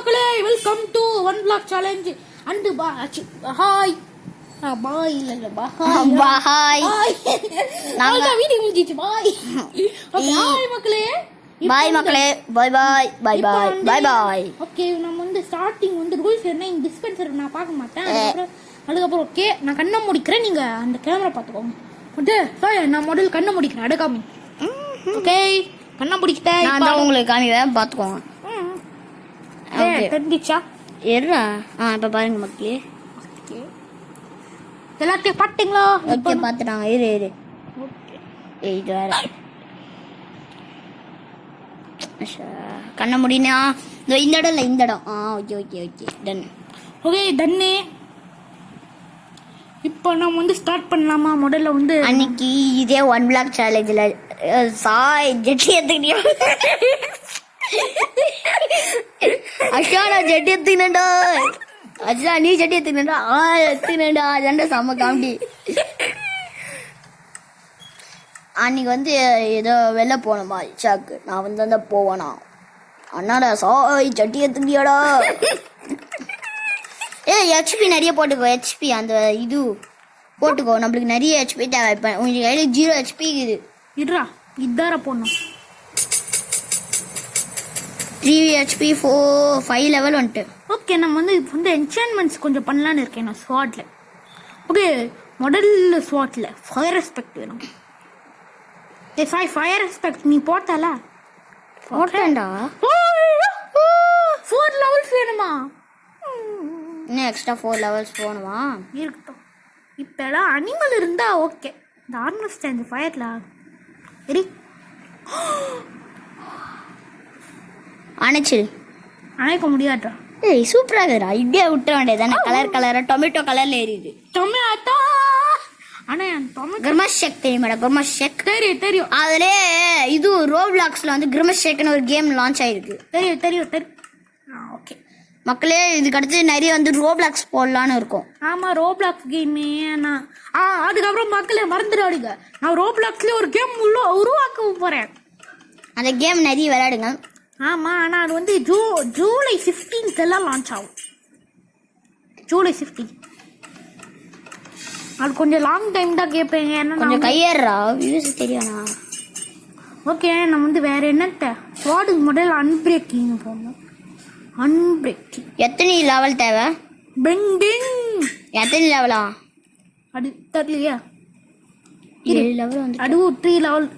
மக்களே, welcome to one block challenge and hi bye இல்ல bye நாங்க வீடியோ முடிஞ்சிச்சு பாய். ஓகே ஹாய் மக்களே, பாய் மக்களே, பாய் பாய் பாய் பாய் பாய் பாய். ஓகே நம்ம வந்து ஸ்டார்டிங் வந்து ரூல்ஸ் என்ன, இந்த டிஸ்பென்சர் நான் பார்க்க மாட்டேன். அதுக்கப்புறம் ஓகே நான் கண்ணை முடிக்கிறேன், நீங்க அந்த கேமரா பார்த்துக்கோங்க. ஓகே நான் முதல்ல கண்ணை முடிக்கிறேன், அடுக்காம. ஓகே கண்ணை முடிக்கிட்டேன், நான் உங்களுக்கு காமிவேன், பார்த்துக்கோங்க. தெரிஞ்சிச்சா எர்ரா இப்போ பாருங்க மக்களே, எல்லாத்தையும் பாத்தீங்களா? ஓகே பார்த்துட்டாங்க. இரு இது வேற கண்ண முடினா இந்த இடம் இல்லை, இந்த இடம். Okay okay okay done. Okay டன்னு. இப்போ நம்ம வந்து ஸ்டார்ட் பண்ணலாமா? முதல்ல வந்து அன்னைக்கு இதே ஒன் பிளாக் சேலஞ்சில் ஜெட்டி எடுத்துக்கிட்டியா? அஷா நான் ஜெட்டி எடுத்துக்கினேன்டா. அச்சா நீ ஜெட்டி எடுத்துக்கினேன்டா. எடுத்துக்கினேன்டா, அதான்டா செம்ம காமெடி. அன்னைக்கு வந்து ஏதோ வெளில போனோமா இச்சாக்கு, நான் வந்து அந்த போவேனா அண்ணாடா சாய் ஜட்டி எடுத்துக்கிட்டியாடா. ஹெச்பி நிறைய போட்டுக்கோ, ஹெச்பி அந்த இது போட்டுக்கோ, நம்மளுக்கு நிறைய ஹெச்பி தேவை. இப்போ உங்களுக்கு கையில் 0 ஹெச்பி இருக்குது. இருடா இதார போடணும். 3 ஹெச்பி 5 லெவல் வந்துட்டு. ஓகே நம்ம வந்து இப்போ வந்து என்சான்மெண்ட்ஸ் கொஞ்சம் பண்ணலான்னு இருக்கேன் நான் ஸ்வாட்ல. ஓகே முதல்ல ஸ்வாட்ல ஃபயர் ரெஸ்பெக்ட் வேணும். ஃபயர் ரெஸ்பெக்ட் நீ போட்டால போட்டேன்டா. 4 லெவல்ஸ் வேணுமா? இன்னும் எக்ஸ்ட்ரா 4 லெவல்ஸ் போகணுமா? இருக்கட்டும். இப்போலாம் அனிமல் இருந்தா ஓகே. இந்த ஆர்மர் ஸ்டாண்ட் ஃபயர்ல சரி அணைச்சிரு. அணைக்க முடியாதா? சூப்பராக இருக்குடா. இப்படியே விட்ட வேண்டியதானே? கலர் கலராக டொமேட்டோ கலர்ல ஏறிடுது. டொமேட்டோ ஆனா டொமேட்டோ கிரிமஸ் ஷேக் தெரியுமாடா? கிரிமஸ் ஷேக் தெரியும். அதுலே இது ரோப்ளாக்ஸ்ல வந்து கிரிமஸ் ஷேக்னு ஒரு கேம் லான்ச் ஆயிருக்கு. தெரியும். ஓகே மக்களே, இதுக்கு அடுத்து நிறைய வந்து ரோப்ளாக்ஸ் போடலான்னு இருக்கும். ஆமா ரோப்ளாக்ஸ் கேமே. நான் அதுக்கப்புறம் மக்களே மறந்துடாடுங்க, நான் ரோப்ளாக்ஸ்ல ஒரு கேம் உருவாக்க போறேன். அந்த கேம் நிறைய விளையாடுங்க. ஆமா ஆனா அது வந்து ஜூலை 15th எல்லாம் லான்ச் ஆகும். ஜூலை 15. அது கொஞ்சம் லாங் டைம் தான் கேட்பேங்க. என்ன கொஞ்சம் கையேறா வியூஸ் தெரியாதா? ஓகே நம்ம வந்து வேற என்னட்ட ஸ்வாடு மாடல் அன்பிரேக்கிங் போடணும். அன்பிரேக்கிங் எத்தனை லெவல் தேவை? பெண்டிங் எத்தனை லெவலா? அது தெரியலையா? 7 லெவல் வந்து அது 3 லெவல்.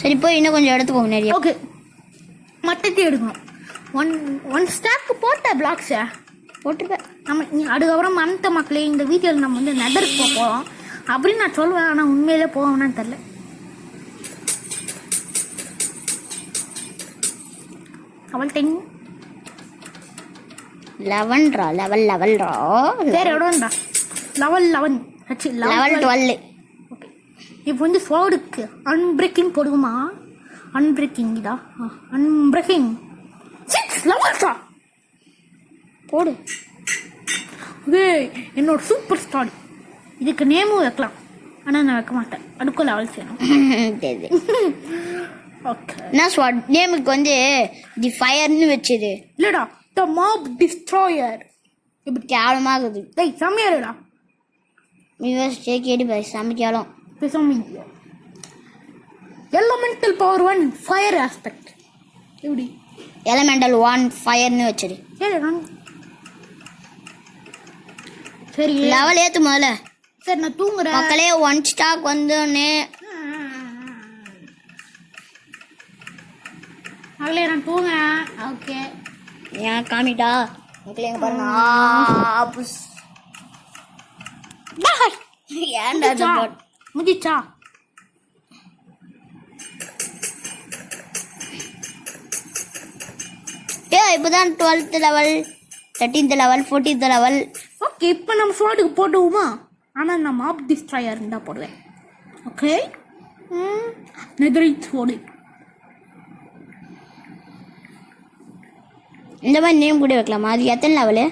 சரி போய் இன்னும் கொஞ்சம் எடுத்துக்கோங்க நிறைய. ஓகே மட்டத்தை எடுக்கணும். ஒன் ஸ்டாக்கு போட்ட பிளாக்ஸை போட்டுருப்பேன். நம்ம அதுக்கப்புறம் மற்ற மக்களே இந்த வீடியோவில் நம்ம வந்து நெதருக்கு போகிறோம் அப்படின்னு நான் சொல்லுவேன். ஆனால் உண்மையிலே போவேன்னு தெரில. அவள் 11 லெவல்ரா. வேறு இடம்டா லெவல் 11 லெவல் 12. ஓகே இப்போ வந்து ஸ்வாடுக்கு அன்பிரேக்கிங் போடுவோமா? அன்பிரேக்கிங் இதா அன்பிரேக்கிங் 6 லெவல்ஸா போடு. என்னோட சூப்பர் ஸ்டார். இதுக்கு நேமும் வைக்கலாம், ஆனால் நான் வைக்க மாட்டேன். அதுக்கும் லெவல்ஸ் வேணும். ஓகே என்ன ஸ்வாட் நேமுக்கு வந்து தி ஃபயர்னு வச்சது இல்லடா, த மாப் டிஸ்ட்ராயர். இப்படி கேவலமாகுது. டேய் செம்மையாடா. யூஎஸ்ஏ கேடி பை சமைக்காலும் பேசாம எலமெண்டல் பவர் 1 ஃபயர் ஆஸ்பெக்ட் எப்படி? எலமெண்டல் 1 ஃபயர்னு வச்சது. சரி லெவல் ஏத்து முதல்ல. சரி நான் தூங்குறேன் மக்களே. 1 ஸ்டாக் வந்தோடனே அவளே நான் தூங்குறேன். ஓகே ஏன் காமிட்டா மக்களே எங்க பாருங்க. ஏன்டா முடிச்சா? இப்போதான் 12th level, 13th level, 14th level. Okay இப்போ நம்ம ஸ்வாடுக்கு போட்டுவோமா? ஆனால் நான் மாப் டிஸ்ட்ராயர் இருந்தால் போடுவேன். ஓகே நெதரைட் ஸ்வாடு இந்த மாதிரி நேம் கூட வைக்கலாமா? அது எத்தனை லெவலு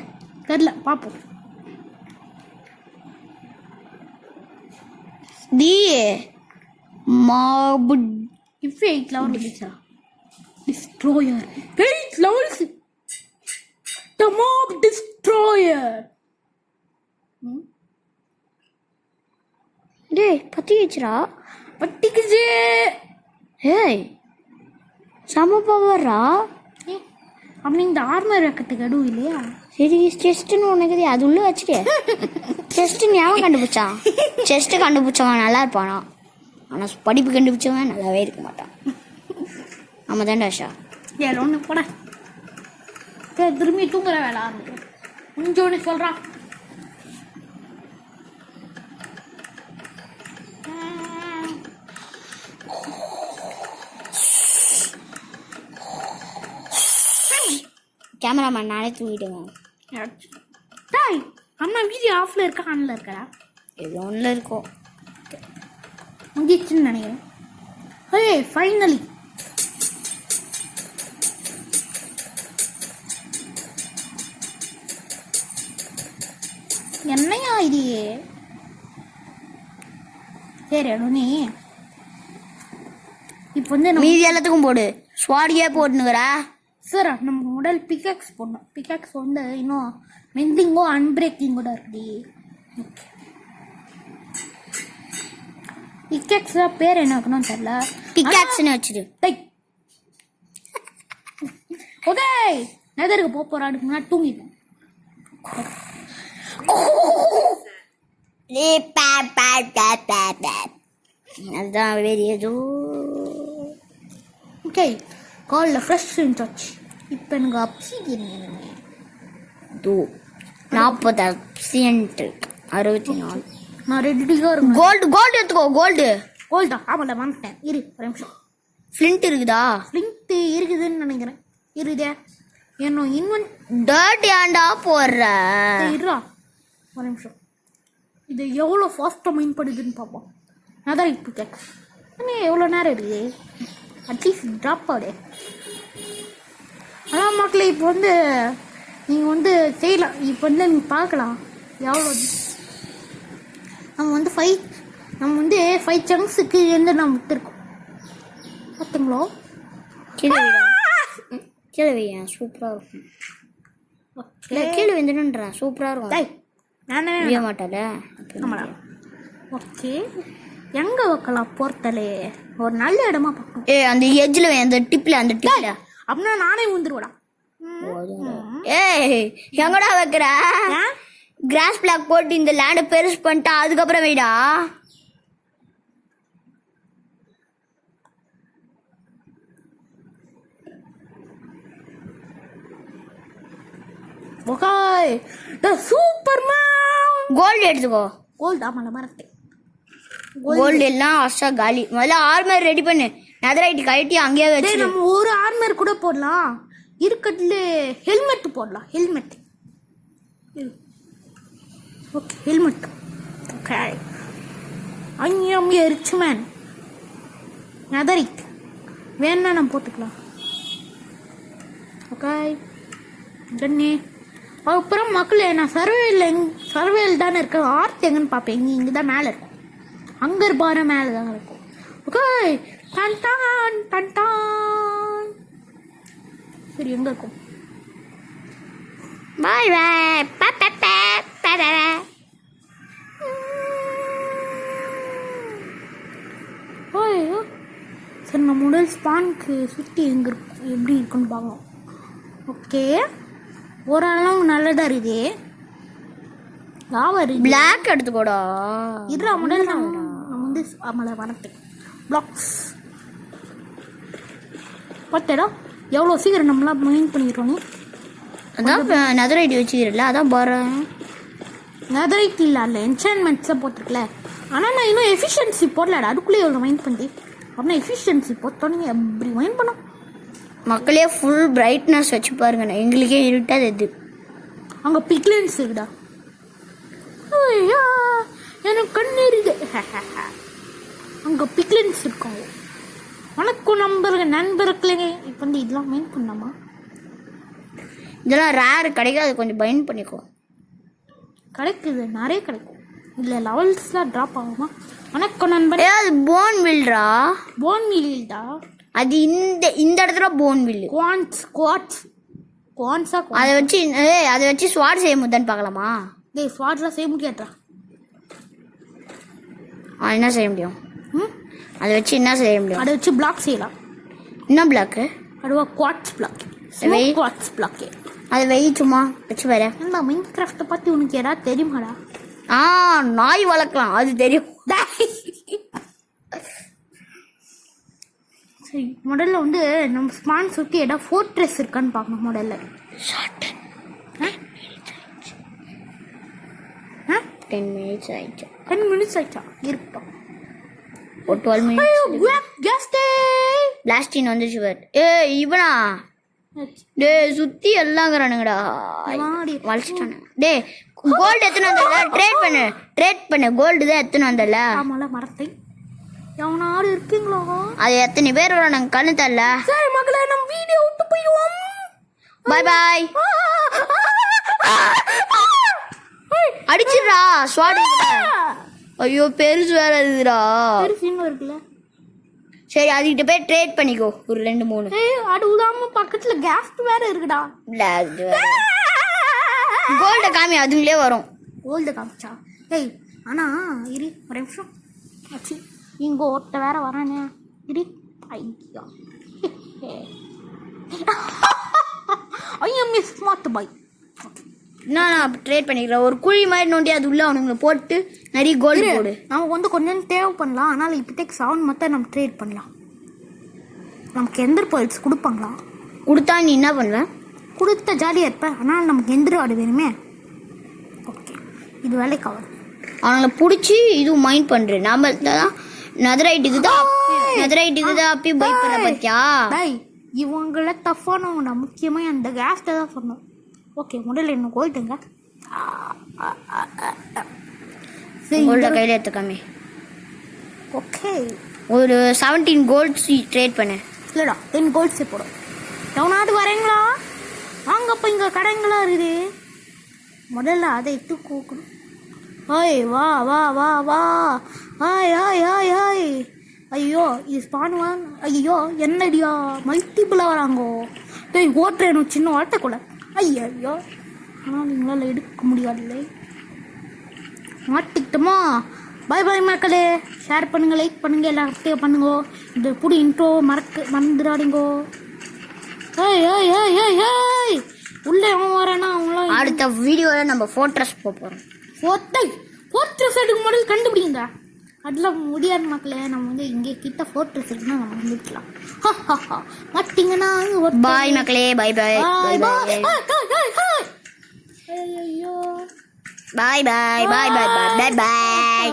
தெரில, பார்ப்போம். தி மாப் இப்போ 8 லெவல் வந்துச்சா? Destroyer 8 levels. பற்றி வச்சுரா. பட்டிக்குச்சு. ஏய் செம பவர்ரா. ஏ அப்படி இந்த ஆர்மர் வைக்கிறதுக்கு அடும் இல்லையா? சரி செஸ்ட்டுன்னு உனக்கு அது உள்ள வச்சுட்டு செஸ்ட்டுன்னு யாவன் கண்டுபிடிச்சான்? செஸ்ட்டு கண்டுபிடிச்சவன் நல்லா இருப்பானா, ஆனால் படிப்பு கண்டுபிடிச்சவன் நல்லாவே இருக்க மாட்டான். ஆமாம் தான்டா ஆஷா. ஏன் ஒன்று போட திரும்பி தூங்குற வேலை ஆரம்பிக்கும். கொஞ்சோன்னு சொல்கிறான். கேமராமேன் நானே தூங்கிட்டேன். டாய் அம்மா வீடியோ ஆஃப்ல இருக்கா ஆன்ல இருக்கா? ஏதோ ஒன்றில் இருக்கும். முடிச்சுன்னு நினைக்கிறேன். ஹே ஃபைனலி என்னையா இது? சரி அருணி இப்போ வந்து மீதி எல்லாத்துக்கும் போடு. ஸ்வாடியே போட்டுனுக்குறா. சார் நம்ம உடல் பிகாக்ஸ் போடணும். பிகாக்ஸ் வந்து இன்னும் மெண்டிங்கோ அன்பிரேக்கிங்கோட இருக்குடி. ஓகே பிகாக்ஸ்ல பேர் என்ன வைக்கணும்னு தெரியல. பிகாக்ஸ்னு வச்சுடு. ஓகே நெதருக்கு போக போறாடுக்கு முன்னாடி தூங்கிட்டேன். அதுதான் வேறு ஏதோ. ஓகே காலில் ஃப்ரெஷ் செஞ்சாச்சு. இப்போ எனக்கு அப்சிடியன் வேணுமே. 40% 64. நான் ரெடியாக இருக்கேன். கோல்டு கோல்டு எடுத்துக்கோ. கோல்டு கோல்டா? ஆமாம்ல வந்துட்டேன். இரு ஒரு நிமிஷம். ஃப்ளிண்ட் இருக்குதா? ஃப்ளிண்ட் இருக்குதுன்னு நினைக்கிறேன். இருதே என்ன இன்வென்ட் டர்ட் ஏன்டா போடுற? இருடா ஒரு நிமிஷம். இது எவ்வளோ ஃபாஸ்ட்டாக மைண்ட் பண்ணுதுன்னு பார்ப்போம். நான் தான் இப்போ கேட்க ஆனால் எவ்வளோ நேரம் இருக்குது. அட்லீஸ்ட் ட்ராப் ஆகுது. ஆனால் மக்களே இப்போ வந்து நீங்கள் வந்து செய்யலாம். இப்போ வந்து நீங்கள் பார்க்கலாம் எவ்வளோ நம்ம வந்து ஃபைவ் சங்க்ஸுக்கு வந்து நம்ம விட்டுருக்கோம். பார்த்துங்களோ? கீழே வையா சூப்பராக இருக்கும். இல்லை கீழே வந்துடுன்றேன் சூப்பராக இருக்கும். நான் வைய மாட்டால. ஆமாடா. ஓகே எங்கே வைக்கலாம்? போர்த்தலே ஒரு நல்ல இடமா பார்க்கணும். அந்த எஜ்ஜில் அந்த டிப்பில் அந்த டிப்பில் அப்படின்னா நானே வந்துருவடா. ஏய் எங்கடா வைக்கிற? கிராஸ் பிளாக் போட்டு இந்த லேண்டை பெருசு பண்ணிட்டா அதுக்கப்புறம் வைடா. Okay Superman. கோல்டு எடுத்துக்கோ. கோல்டு ஆமாம் மறந்தேன். கோல்டு எல்லாம் அஷ்டா காலி. முதல்ல ஆர்மர் ரெடி பண்ணு. நெதரைட் கழட்டி அங்கேயே வச்சு. நம்ம ஒரு ஆர்மர் கூட போடலாம். இருக்கிறதுல ஹெல்மெட் போடலாம். Helmet okay helmet. ஓகே ஐயம் ரிச் மேன். நெதரைட் வேணா நம்ம போட்டுக்கலாம். ஓகே டன்னே. அப்புறம் மக்களே நான் சர்வேல் தானே இருக்கேன். ஆர்ட் எங்கன்னு பார்ப்பேன். இங்கே தான் மேலே இருக்கும். அங்கே இருப்பாரு மேலே தான் இருக்கும். ஓகே டன் டான் டன் டான். சரி எங்கே இருக்கும்? பாய் பாய் ஓய்யோ சரி நம்ம உடல் ஸ்பான்க்கு சுற்றி எங்கே இருக்கும் எப்படி இருக்குன்னு பார்க்கலாம். ஓகே ஓரளவு நல்லதாக இருக்குது. பிளாக் எடுத்துக்கோடா. இதுல முதல்ல நம்ம வந்து நம்மளை வளர்த்தேன் பிளாக்ஸ் பார்த்தேடா எவ்வளோ சீக்கிரம் நம்மளாம் மைண்ட் பண்ணிக்கிறோம். நீ அதான் நெதரைட் வச்சுக்கிறல அதான் போகிறேன். நெதரைட் இல்லை என்சான்மெண்ட்ஸை போட்டிருக்கல. ஆனால் நான் இன்னும் எஃபிஷியன்சி போடலடா. அதுக்குள்ளேயே எவ்வளோ மைண்ட் பண்ணி அப்படின்னா எஃபிஷியன்சி போட்டோன்னே எப்படி மைண்ட் பண்ணோம். மக்களே ஃபுல் பிரைட்னஸ் வச்சு பாருங்கண்ணா. எங்களுக்கே இருட்டாது இது. அங்கே பிக்லன்ஸ் இருக்குடா. ஐயா எனக்கு கண்ணு இருக்கு. அங்கே பிக்லன்ஸ் இருக்கும். வணக்கம் நண்பர்களே. இப்போ வந்து இதெல்லாம் மைண்ட் பண்ணாமா? இதெல்லாம் ரேர் கிடைக்காது. கொஞ்சம் பைண்ட் பண்ணிக்கோ. கிடைக்குது நிறைய கிடைக்கும். இல்லை லெவல்ஸ்லாம் ட்ராப் ஆகுமா? வணக்கம் நண்பரே. அது போன் வில்ரா. போன் வில்டா அது இந்த இடத்துல போன் வில். குவான்ஸா அதை வச்சு ஸ்வாட் செய்ய முடியான்னு பார்க்கலாமா? டேய் ஸ்வாட்லாம் செய்ய முடியாதுடா. என்ன செய்ய முடியும்? ம் அதை வச்சு என்ன செய்ய முடியும்? அதை வச்சு பிளாக் செய்யலாம். என்ன பிளாக்கு? அதுவா குவாட்ஸ் பிளாக். Quartz black. அதை வெயி சும்மா வச்சு வர. இந்த மைன்கிராஃப்ட்டை பற்றி உனக்கு ஏதாவது தெரியுமாடா? நாய் வளர்க்கலாம், அது தெரியும். சரி, முதல்ல வந்து நம்ம ஸ்மார்ட் சுற்றி ஏதாவது ஃபோர்ட்ரெஸ் இருக்கான்னு பார்க்கணும். முதல்ல 10 minutes ஆயிடுச்சு. 10 minutes ஆயிடுச்சா? இருக்கட்டும். ஒரு 12 minutes. பிளாஸ்டின் வந்துச்சு பாரு. இவனா சுத்தி எல்லாங்கிறானுங்கடா, வளைச்சிட்டானுங்க. கோல்டு எத்தனை வந்தல? ட்ரேட் பண்ணு. கோல்டு தான் எத்தனை வந்தல? ஆமால, மரத்தை எவனாரு இருக்கீங்களோ? அது எத்தனை பேர் வரானுங்க கண்ணு தரல. சரி மகளே, நம்ம வீடியோ விட்டு போயிடுவோம். பாய் பாய். அடிச்சிடுறா ஸ்வாட். ஐயோ பெருசு வேற இருக்குடா. பெருசு இன்னும் இருக்குல்ல. சரி, அதுகிட்ட போய் ட்ரேட் பண்ணிக்கோ ஒரு 2-3. அது உதாம பக்கத்துல கேஸ் வேற இருக்குடா. கோல்ட காமி, அதுங்களே வரும். கோல்டு காமிச்சா? ஆனா இரு ஒரு நிமிஷம் ஆச்சு. இங்க ஒருத்த வேற வரானே. இரு. ஐயா ஐயா மிஸ் ஸ்மார்ட் பாய். நான் ட்ரேட் பண்ணிக்கிறேன். ஒரு குழி மாதிரி நோண்டி அது உள்ள அவனுங்களை போட்டு நிறைய கோல்டு போடு. நமக்கு வந்து கொஞ்சம் தேவை பண்ணலாம். ஆனால் இப்போதைக்கு 7 மட்டும் நம்ம ட்ரேட் பண்ணலாம். நமக்கு எந்திர பாயிண்ட்ஸ் கொடுப்பாங்களா? கொடுத்தா நீ என்ன பண்ணுவேன்? கொடுத்த ஜாலியாக இருப்பேன். ஆனால் நமக்கு எந்திர ஆடு வேணுமே. ஓகே, இது வேலைக்கு ஆகும். அவங்கள பிடிச்சி இதுவும் மைண்ட் பண்ணுறேன். நாம தான் நெதரைட்டுக்கு தான் அப்பயும் பை பண்ண பார்த்தியா? இவங்கள தப்பானவங்க. முக்கியமாக அந்த கேஸ்ட்டை தான் சொன்னோம். ஓகே, முதல்ல என்ன கோல்டுங்க. கோல்ட கையில் எடுத்துக்காமே. ஓகே, ஒரு 17 கோல்ட்ஸ் ட்ரேட் பண்ணு. இல்லைடா 10 கோல்ட்ஸே போடும். எவனாவது வரீங்களா? வாங்க, அப்போ இங்கே கடைங்களா இருக்குது. முதல்ல அதை எடுத்து கூக்கணும். வா வா வா வா. ஐயோ இது ஸ்பான்வான். ஐயோ என்னடியா மல்டிபிளாக வராங்கோ. ஓட்டுறேன் சின்ன ஓட்டக்கூட. ஐயோ, ஆனால் நீங்களால் எடுக்க முடியாதுல்லை. மாட்டிக்கிட்டோமா? பாய் பாய் மக்களே. ஷேர் பண்ணுங்கள், லைக் பண்ணுங்கள், எல்லாம் ஆக்டிவ் பண்ணுங்க. இந்த புடி இன்ட்ரோ மறந்துடாதீங்கோ. உள்ளே அவன் வரானா? அவங்களாம் அடுத்த வீடியோவில் நம்ம ஃபோர்ட்ரஸ் போகிறோம். ஃபோர்ட்ரஸ் எடுக்க முதல்ல கண்டுபிடிங்க. அதெல்லாம் முடியாது மக்களே. நம்ம வந்து இங்கே கிட்ட ஃபோர்ட்ரஸ் இருக்குன்னா நம்ம வந்துக்கலாம். மாட்டிங்கன்னா பாய் மக்களே. பாய் பாய். ஐயோ பாய் பாய் பாய் பாய் பாய் பாய்.